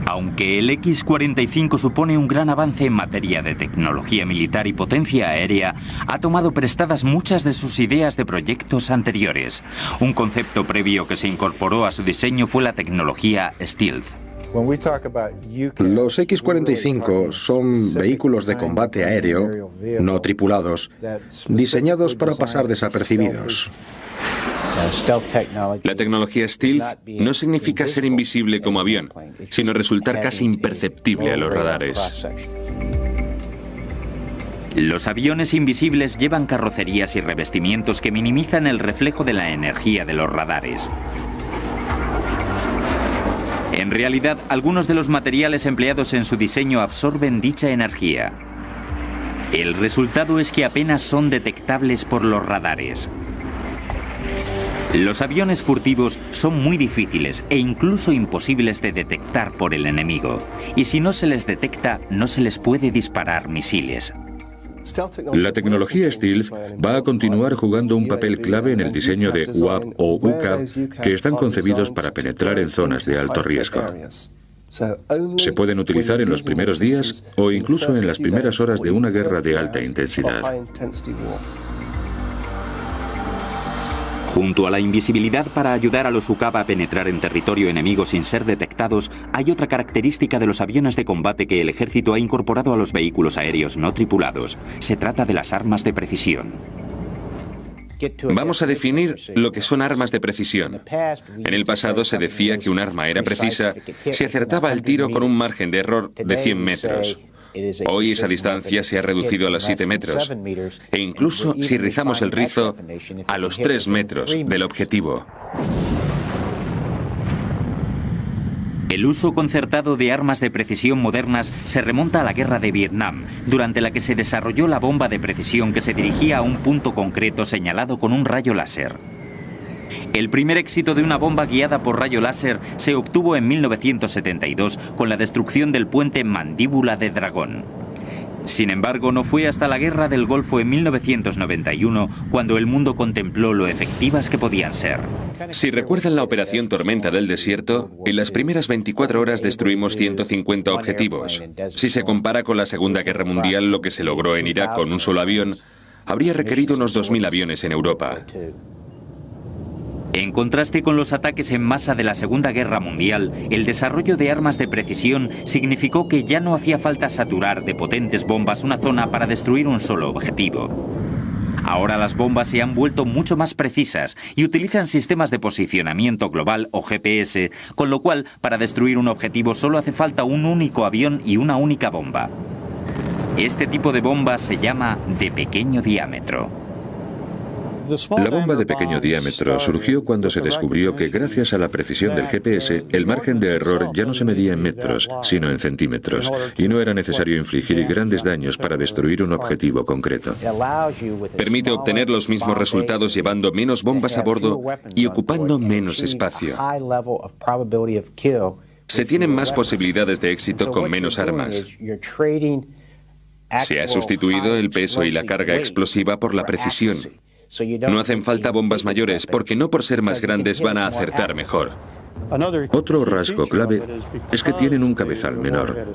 Aunque el X-45 supone un gran avance en materia de tecnología militar y potencia aérea, ha tomado prestadas muchas de sus ideas de proyectos anteriores. Un concepto previo que se incorporó a su diseño fue la tecnología Stealth. Los X-45 son vehículos de combate aéreo, no tripulados, diseñados para pasar desapercibidos. La tecnología Stealth no significa ser invisible como avión, sino resultar casi imperceptible a los radares. Los aviones invisibles llevan carrocerías y revestimientos que minimizan el reflejo de la energía de los radares. En realidad, algunos de los materiales empleados en su diseño absorben dicha energía. El resultado es que apenas son detectables por los radares. Los aviones furtivos son muy difíciles e incluso imposibles de detectar por el enemigo. Y si no se les detecta, no se les puede disparar misiles. La tecnología Stealth va a continuar jugando un papel clave en el diseño de UAV o UCAV que están concebidos para penetrar en zonas de alto riesgo. Se pueden utilizar en los primeros días o incluso en las primeras horas de una guerra de alta intensidad. Junto a la invisibilidad para ayudar a los UCAV a penetrar en territorio enemigo sin ser detectados, hay otra característica de los aviones de combate que el ejército ha incorporado a los vehículos aéreos no tripulados. Se trata de las armas de precisión. Vamos a definir lo que son armas de precisión. En el pasado se decía que un arma era precisa si acertaba el tiro con un margen de error de 100 metros. Hoy esa distancia se ha reducido a los 7 metros e incluso si rizamos el rizo a los 3 metros del objetivo. El uso concertado de armas de precisión modernas se remonta a la guerra de Vietnam, durante la que se desarrolló la bomba de precisión que se dirigía a un punto concreto señalado con un rayo láser. El primer éxito de una bomba guiada por rayo láser se obtuvo en 1972 con la destrucción del puente Mandíbula de Dragón. Sin embargo, no fue hasta la Guerra del Golfo en 1991 cuando el mundo contempló lo efectivas que podían ser. Si recuerdan la operación Tormenta del Desierto, en las primeras 24 horas destruimos 150 objetivos. Si se compara con la Segunda Guerra Mundial, lo que se logró en Irak con un solo avión, habría requerido unos 2.000 aviones en Europa. En contraste con los ataques en masa de la Segunda Guerra Mundial, el desarrollo de armas de precisión significó que ya no hacía falta saturar de potentes bombas una zona para destruir un solo objetivo. Ahora las bombas se han vuelto mucho más precisas y utilizan sistemas de posicionamiento global o GPS, con lo cual para destruir un objetivo solo hace falta un único avión y una única bomba. Este tipo de bomba se llama de pequeño diámetro. La bomba de pequeño diámetro surgió cuando se descubrió que gracias a la precisión del GPS, el margen de error ya no se medía en metros, sino en centímetros, y no era necesario infligir grandes daños para destruir un objetivo concreto. Permite obtener los mismos resultados llevando menos bombas a bordo y ocupando menos espacio. Se tienen más posibilidades de éxito con menos armas. Se ha sustituido el peso y la carga explosiva por la precisión. No hacen falta bombas mayores porque no por ser más grandes van a acertar mejor. Otro rasgo clave es que tienen un cabezal menor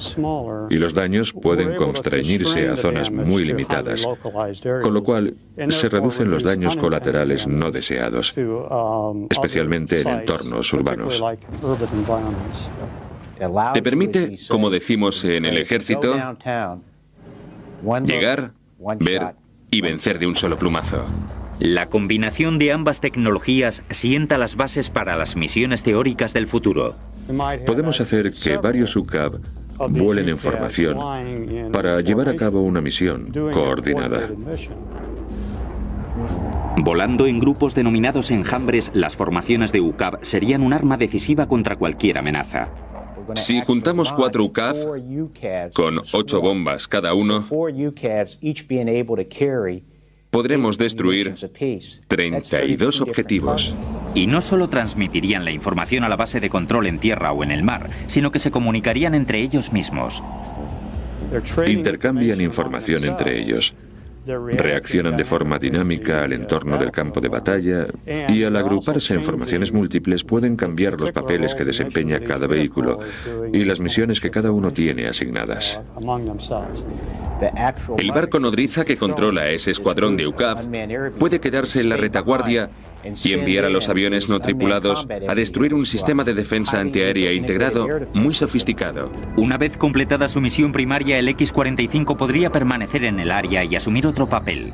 y los daños pueden constreñirse a zonas muy limitadas, con lo cual se reducen los daños colaterales no deseados, especialmente en entornos urbanos. Te permite, como decimos en el ejército, llegar, ver y vencer de un solo plumazo. La combinación de ambas tecnologías sienta las bases para las misiones teóricas del futuro. Podemos hacer que varios UCAV vuelen en formación para llevar a cabo una misión coordinada. Volando en grupos denominados enjambres, las formaciones de UCAV serían un arma decisiva contra cualquier amenaza. Si juntamos 4 UCAV con 8 bombas cada uno, podremos destruir 32 objetivos. Y no solo transmitirían la información a la base de control en tierra o en el mar, sino que se comunicarían entre ellos mismos. Intercambian información entre ellos. Reaccionan de forma dinámica al entorno del campo de batalla y al agruparse en formaciones múltiples pueden cambiar los papeles que desempeña cada vehículo y las misiones que cada uno tiene asignadas. El barco nodriza que controla ese escuadrón de UCAV puede quedarse en la retaguardia y enviar a los aviones no tripulados a destruir un sistema de defensa antiaérea integrado muy sofisticado. Una vez completada su misión primaria, el X-45 podría permanecer en el área y asumir otro papel.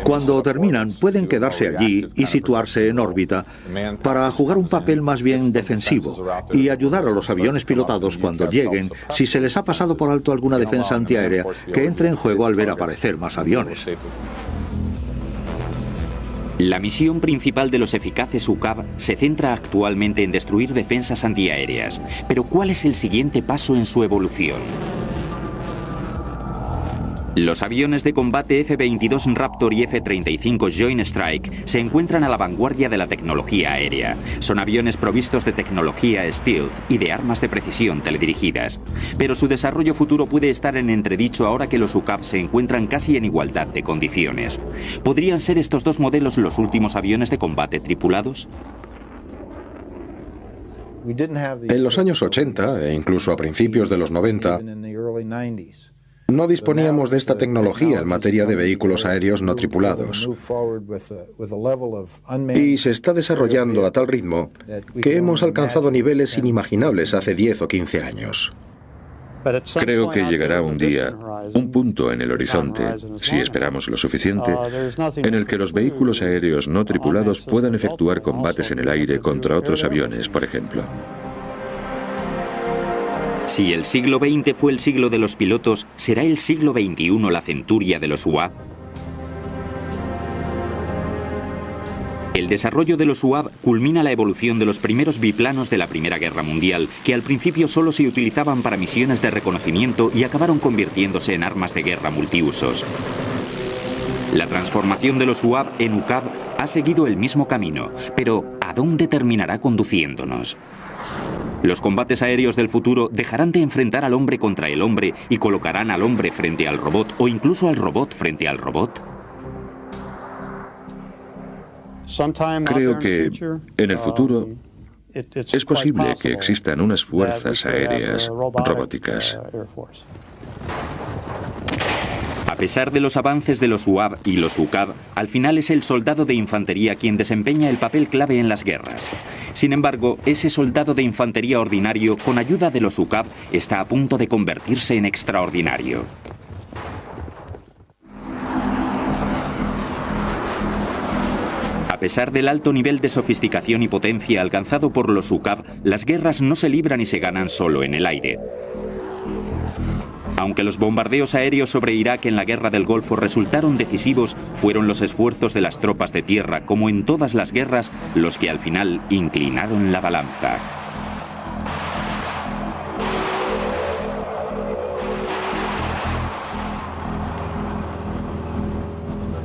Cuando terminan, pueden quedarse allí y situarse en órbita para jugar un papel más bien defensivo y ayudar a los aviones pilotados cuando lleguen, si se les ha pasado por alto alguna defensa antiaérea, que entre en juego al ver aparecer más aviones. La misión principal de los eficaces UCAV se centra actualmente en destruir defensas antiaéreas. Pero ¿cuál es el siguiente paso en su evolución? Los aviones de combate F-22 Raptor y F-35 Joint Strike se encuentran a la vanguardia de la tecnología aérea. Son aviones provistos de tecnología stealth y de armas de precisión teledirigidas. Pero su desarrollo futuro puede estar en entredicho ahora que los UCAV se encuentran casi en igualdad de condiciones. ¿Podrían ser estos dos modelos los últimos aviones de combate tripulados? En los años 80 e incluso a principios de los 90, no disponíamos de esta tecnología en materia de vehículos aéreos no tripulados. Y se está desarrollando a tal ritmo que hemos alcanzado niveles inimaginables hace 10 o 15 años. Creo que llegará un día, un punto en el horizonte, si esperamos lo suficiente, en el que los vehículos aéreos no tripulados puedan efectuar combates en el aire contra otros aviones, por ejemplo. Si el siglo XX fue el siglo de los pilotos, ¿será el siglo XXI la centuria de los UAV? El desarrollo de los UAV culmina la evolución de los primeros biplanos de la Primera Guerra Mundial, que al principio solo se utilizaban para misiones de reconocimiento y acabaron convirtiéndose en armas de guerra multiusos. La transformación de los UAV en UCAV ha seguido el mismo camino, pero ¿a dónde terminará conduciéndonos? Los combates aéreos del futuro dejarán de enfrentar al hombre contra el hombre y colocarán al hombre frente al robot o incluso al robot frente al robot. Creo que en el futuro es posible que existan unas fuerzas aéreas robóticas. A pesar de los avances de los UAV y los UCAV, al final es el soldado de infantería quien desempeña el papel clave en las guerras. Sin embargo, ese soldado de infantería ordinario, con ayuda de los UCAV, está a punto de convertirse en extraordinario. A pesar del alto nivel de sofisticación y potencia alcanzado por los UCAV, las guerras no se libran y se ganan solo en el aire. Aunque los bombardeos aéreos sobre Irak en la Guerra del Golfo resultaron decisivos, fueron los esfuerzos de las tropas de tierra, como en todas las guerras, los que al final inclinaron la balanza.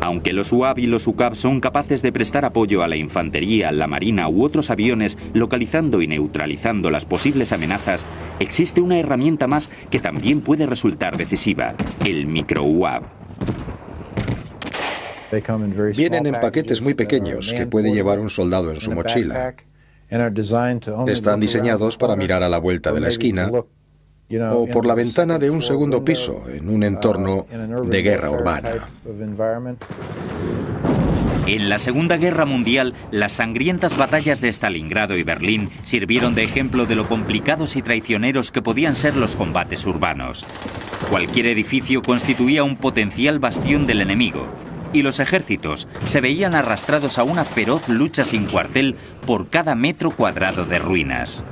Aunque los UAV y los UCAV son capaces de prestar apoyo a la infantería, la marina u otros aviones, localizando y neutralizando las posibles amenazas, existe una herramienta más que también puede resultar decisiva: el micro-UAV. Vienen en paquetes muy pequeños que puede llevar un soldado en su mochila. Están diseñados para mirar a la vuelta de la esquina o por la ventana de un segundo piso en un entorno de guerra urbana. En la Segunda Guerra Mundial, las sangrientas batallas de Stalingrado y Berlín sirvieron de ejemplo de lo complicados y traicioneros que podían ser los combates urbanos. Cualquier edificio constituía un potencial bastión del enemigo, y los ejércitos se veían arrastrados a una feroz lucha sin cuartel por cada metro cuadrado de ruinas.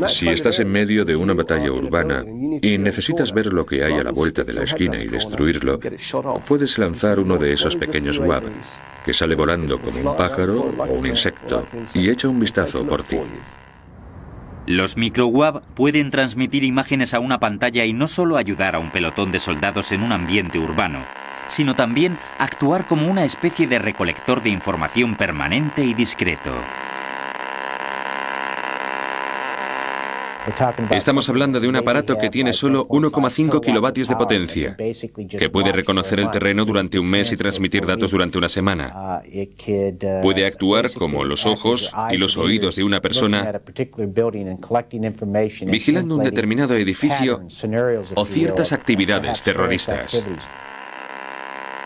Si estás en medio de una batalla urbana y necesitas ver lo que hay a la vuelta de la esquina y destruirlo, puedes lanzar uno de esos pequeños UAV, que sale volando como un pájaro o un insecto, y echa un vistazo por ti. Los micro-UAV pueden transmitir imágenes a una pantalla y no solo ayudar a un pelotón de soldados en un ambiente urbano, sino también actuar como una especie de recolector de información permanente y discreto. Estamos hablando de un aparato que tiene solo 1,5 kilovatios de potencia, que puede reconocer el terreno durante un mes y transmitir datos durante una semana. Puede actuar como los ojos y los oídos de una persona, vigilando un determinado edificio o ciertas actividades terroristas.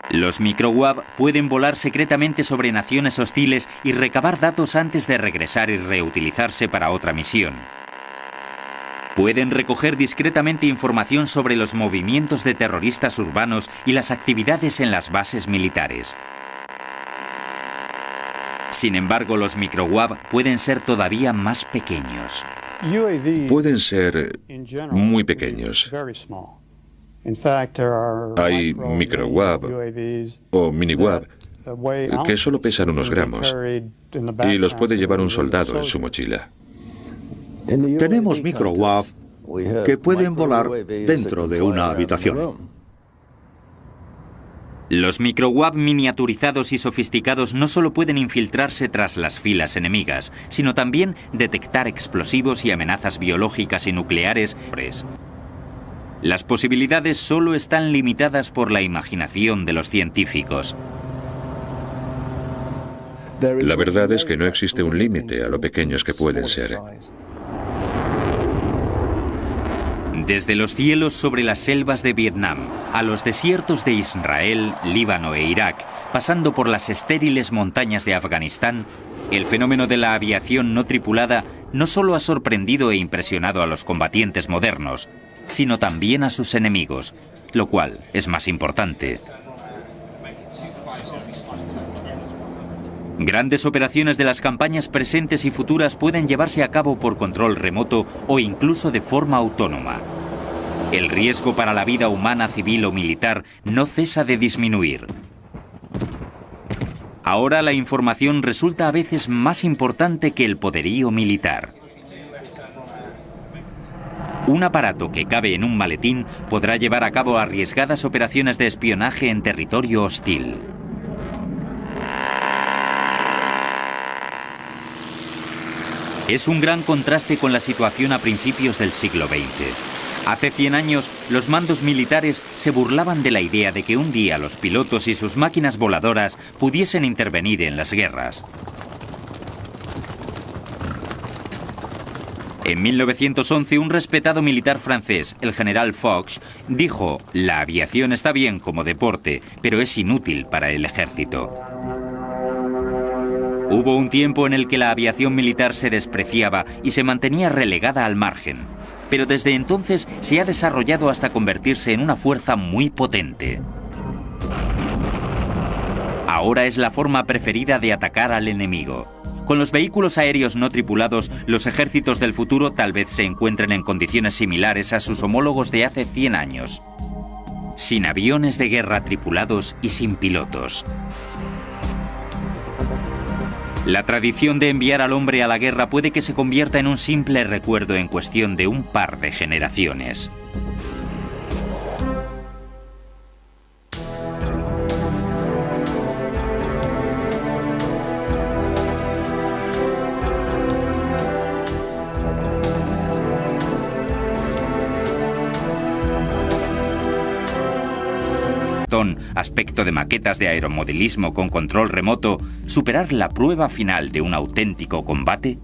Los micro-UAV pueden volar secretamente sobre naciones hostiles y recabar datos antes de regresar y reutilizarse para otra misión. Pueden recoger discretamente información sobre los movimientos de terroristas urbanos y las actividades en las bases militares. Sin embargo, los micro-UAV pueden ser todavía más pequeños. Pueden ser muy pequeños. Hay micro-UAV o mini-UAV que solo pesan unos gramos y los puede llevar un soldado en su mochila. Tenemos micro-UAV que pueden volar dentro de una habitación. Los micro-UAV miniaturizados y sofisticados no solo pueden infiltrarse tras las filas enemigas, sino también detectar explosivos y amenazas biológicas y nucleares. Las posibilidades solo están limitadas por la imaginación de los científicos. La verdad es que no existe un límite a lo pequeños que pueden ser. Desde los cielos sobre las selvas de Vietnam, a los desiertos de Israel, Líbano e Irak, pasando por las estériles montañas de Afganistán, el fenómeno de la aviación no tripulada no solo ha sorprendido e impresionado a los combatientes modernos, sino también a sus enemigos, lo cual es más importante. Grandes operaciones de las campañas presentes y futuras pueden llevarse a cabo por control remoto o incluso de forma autónoma. El riesgo para la vida humana, civil o militar no cesa de disminuir. Ahora la información resulta a veces más importante que el poderío militar. Un aparato que cabe en un maletín podrá llevar a cabo arriesgadas operaciones de espionaje en territorio hostil. Es un gran contraste con la situación a principios del siglo XX. Hace 100 años, los mandos militares se burlaban de la idea de que un día los pilotos y sus máquinas voladoras pudiesen intervenir en las guerras. En 1911, un respetado militar francés, el general Foch, dijo: «La aviación está bien como deporte, pero es inútil para el ejército». Hubo un tiempo en el que la aviación militar se despreciaba y se mantenía relegada al margen, pero desde entonces se ha desarrollado hasta convertirse en una fuerza muy potente. Ahora es la forma preferida de atacar al enemigo. Con los vehículos aéreos no tripulados, los ejércitos del futuro tal vez se encuentren en condiciones similares a sus homólogos de hace 100 años. Sin aviones de guerra tripulados y sin pilotos. La tradición de enviar al hombre a la guerra puede que se convierta en un simple recuerdo en cuestión de un par de generaciones. Aspecto de maquetas de aeromodelismo con control remoto, superar la prueba final de un auténtico combate?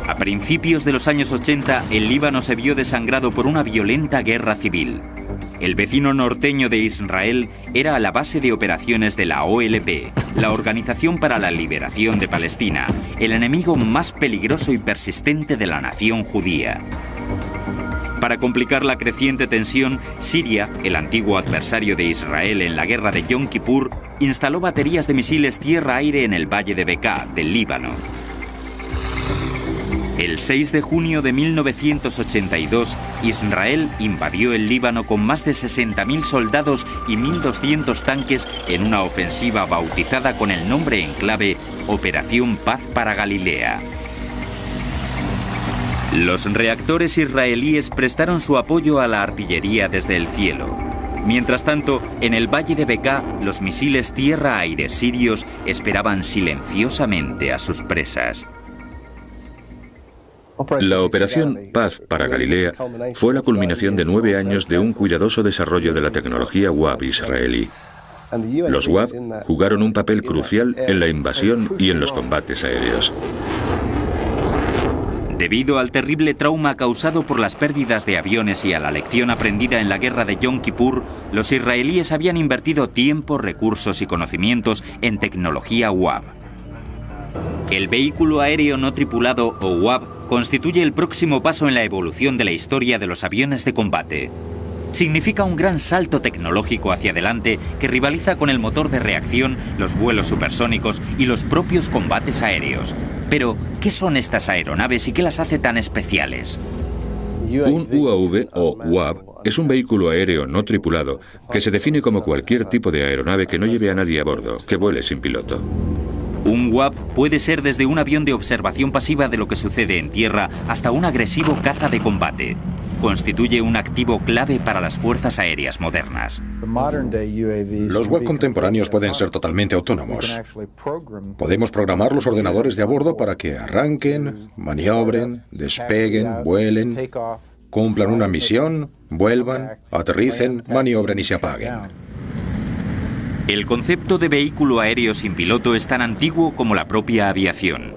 A principios de los años 80, el Líbano se vio desangrado por una violenta guerra civil. El vecino norteño de Israel era la base de operaciones de la OLP, la Organización para la Liberación de Palestina, el enemigo más peligroso y persistente de la nación judía. Para complicar la creciente tensión, Siria, el antiguo adversario de Israel en la guerra de Yom Kippur, instaló baterías de misiles tierra-aire en el valle de Bekaa, del Líbano. El 6 de junio de 1982, Israel invadió el Líbano con más de 60.000 soldados y 1.200 tanques en una ofensiva bautizada con el nombre en clave Operación Paz para Galilea. Los reactores israelíes prestaron su apoyo a la artillería desde el cielo. Mientras tanto, en el valle de Bekaa, los misiles tierra-aire sirios esperaban silenciosamente a sus presas. La operación Paz para Galilea fue la culminación de 9 años de un cuidadoso desarrollo de la tecnología WAP israelí. Los WAP jugaron un papel crucial en la invasión y en los combates aéreos. Debido al terrible trauma causado por las pérdidas de aviones y a la lección aprendida en la guerra de Yom Kippur, los israelíes habían invertido tiempo, recursos y conocimientos en tecnología WAP. El vehículo aéreo no tripulado o WAP constituye el próximo paso en la evolución de la historia de los aviones de combate. Significa un gran salto tecnológico hacia adelante que rivaliza con el motor de reacción, los vuelos supersónicos y los propios combates aéreos. Pero, ¿qué son estas aeronaves y qué las hace tan especiales? Un UAV o WAP es un vehículo aéreo no tripulado que se define como cualquier tipo de aeronave que no lleve a nadie a bordo, que vuele sin piloto. Un WAP puede ser desde un avión de observación pasiva de lo que sucede en tierra hasta un agresivo caza de combate. Constituye un activo clave para las fuerzas aéreas modernas. Los WAP contemporáneos pueden ser totalmente autónomos. Podemos programar los ordenadores de a bordo para que arranquen, maniobren, despeguen, vuelen, cumplan una misión, vuelvan, aterricen, maniobren y se apaguen. El concepto de vehículo aéreo sin piloto es tan antiguo como la propia aviación.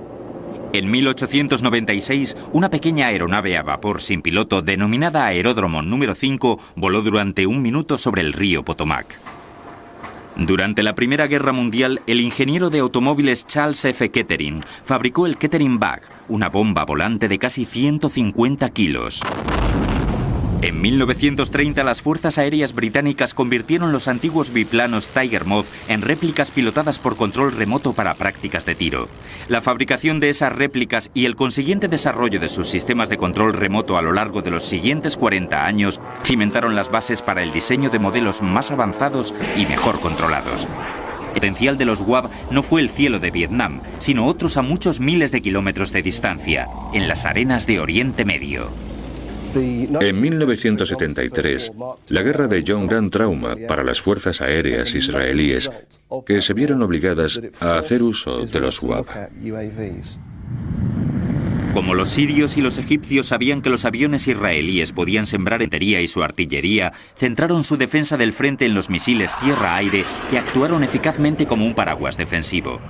En 1896, una pequeña aeronave a vapor sin piloto denominada Aeródromo número 5 voló durante 1 minuto sobre el río Potomac. Durante la Primera Guerra Mundial, el ingeniero de automóviles Charles F. Kettering fabricó el Kettering Bug, una bomba volante de casi 150 kilos. En 1930, las fuerzas aéreas británicas convirtieron los antiguos biplanos Tiger Moth en réplicas pilotadas por control remoto para prácticas de tiro. La fabricación de esas réplicas y el consiguiente desarrollo de sus sistemas de control remoto a lo largo de los siguientes 40 años cimentaron las bases para el diseño de modelos más avanzados y mejor controlados. El potencial de los WAP no fue el cielo de Vietnam, sino otros a muchos miles de kilómetros de distancia, en las arenas de Oriente Medio. En 1973, la guerra leyó un gran trauma para las fuerzas aéreas israelíes, que se vieron obligadas a hacer uso de los WAP. Como los sirios y los egipcios sabían que los aviones israelíes podían sembrar infantería y su artillería, centraron su defensa del frente en los misiles tierra-aire que actuaron eficazmente como un paraguas defensivo.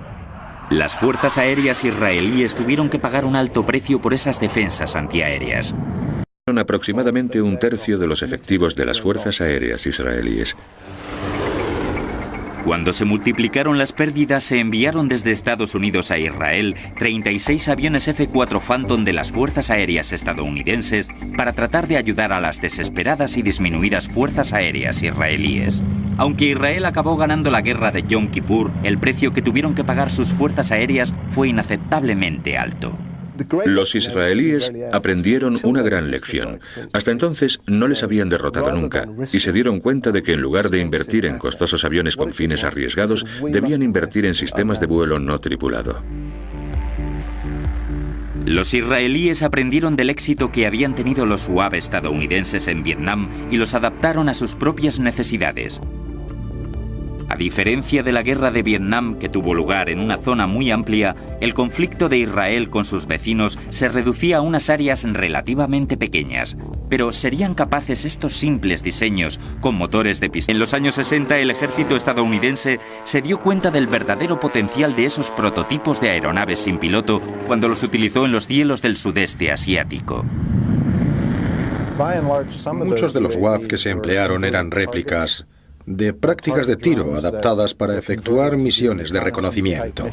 Las fuerzas aéreas israelíes tuvieron que pagar un alto precio por esas defensas antiaéreas. Aproximadamente 1/3 de los efectivos de las fuerzas aéreas israelíes. Cuando se multiplicaron las pérdidas, se enviaron desde Estados Unidos a Israel 36 aviones F-4 Phantom de las fuerzas aéreas estadounidenses para tratar de ayudar a las desesperadas y disminuidas fuerzas aéreas israelíes. Aunque Israel acabó ganando la guerra de Yom Kippur, el precio que tuvieron que pagar sus fuerzas aéreas fue inaceptablemente alto. Los israelíes aprendieron una gran lección. Hasta entonces no les habían derrotado nunca y se dieron cuenta de que en lugar de invertir en costosos aviones con fines arriesgados, debían invertir en sistemas de vuelo no tripulado. Los israelíes aprendieron del éxito que habían tenido los UAV estadounidenses en Vietnam y los adaptaron a sus propias necesidades. A diferencia de la guerra de Vietnam, que tuvo lugar en una zona muy amplia, el conflicto de Israel con sus vecinos se reducía a unas áreas relativamente pequeñas. Pero ¿serían capaces estos simples diseños con motores de pistón? En los años 60, el ejército estadounidense se dio cuenta del verdadero potencial de esos prototipos de aeronaves sin piloto cuando los utilizó en los cielos del sudeste asiático. Muchos de los UAV que se emplearon eran réplicas de prácticas de tiro adaptadas para efectuar misiones de reconocimiento.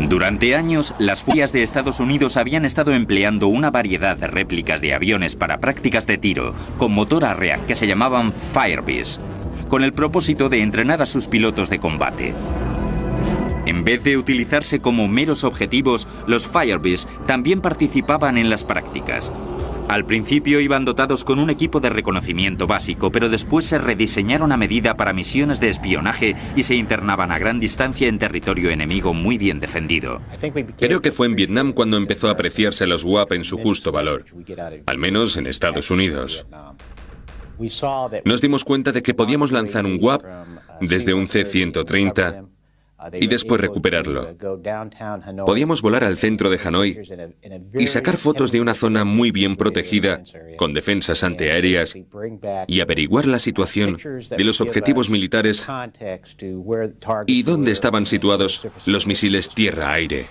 Durante años, las fuerzas de Estados Unidos habían estado empleando una variedad de réplicas de aviones para prácticas de tiro con motor a reacción que se llamaban Firebees, con el propósito de entrenar a sus pilotos de combate. En vez de utilizarse como meros objetivos, los Firebees también participaban en las prácticas. Al principio iban dotados con un equipo de reconocimiento básico, pero después se rediseñaron a medida para misiones de espionaje y se internaban a gran distancia en territorio enemigo muy bien defendido. Creo que fue en Vietnam cuando empezó a apreciarse los UAV en su justo valor, al menos en Estados Unidos. Nos dimos cuenta de que podíamos lanzar un UAV desde un C-130 y después recuperarlo. Podíamos volar al centro de Hanoi y sacar fotos de una zona muy bien protegida, con defensas antiaéreas, y averiguar la situación de los objetivos militares y dónde estaban situados los misiles tierra-aire.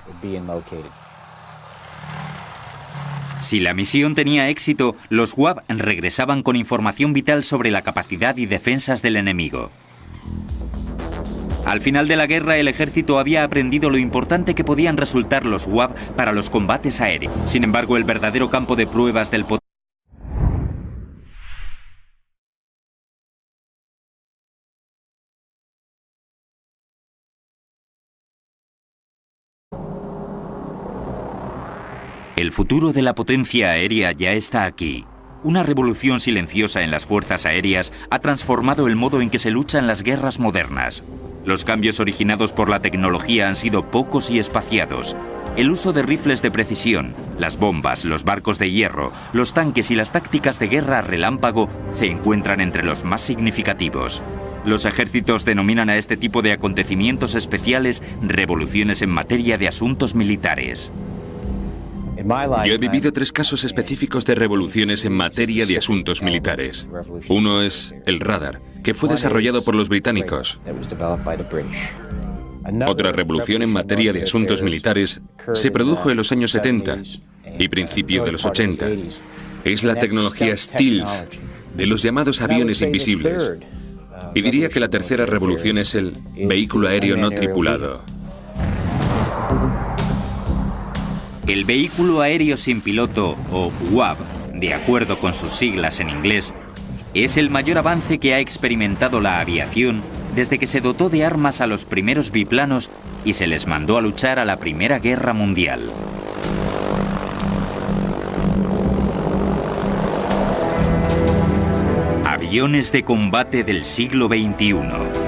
Si la misión tenía éxito, los UAV regresaban con información vital sobre la capacidad y defensas del enemigo. Al final de la guerra, el ejército había aprendido lo importante que podían resultar los UAV para los combates aéreos. Sin embargo, el verdadero campo de pruebas del potencial El futuro de la potencia aérea ya está aquí. Una revolución silenciosa en las fuerzas aéreas ha transformado el modo en que se luchan las guerras modernas. Los cambios originados por la tecnología han sido pocos y espaciados. El uso de rifles de precisión, las bombas, los barcos de hierro, los tanques y las tácticas de guerra relámpago se encuentran entre los más significativos. Los ejércitos denominan a este tipo de acontecimientos especiales revoluciones en materia de asuntos militares. Yo he vivido 3 casos específicos de revoluciones en materia de asuntos militares. Uno es el radar, que fue desarrollado por los británicos. Otra revolución en materia de asuntos militares se produjo en los años 70 y principio de los 80. Es la tecnología stealth de los llamados aviones invisibles. Y diría que la tercera revolución es el vehículo aéreo no tripulado. El vehículo aéreo sin piloto, o UAV, de acuerdo con sus siglas en inglés, es el mayor avance que ha experimentado la aviación desde que se dotó de armas a los primeros biplanos y se les mandó a luchar a la Primera Guerra Mundial. Aviones de combate del siglo XXI.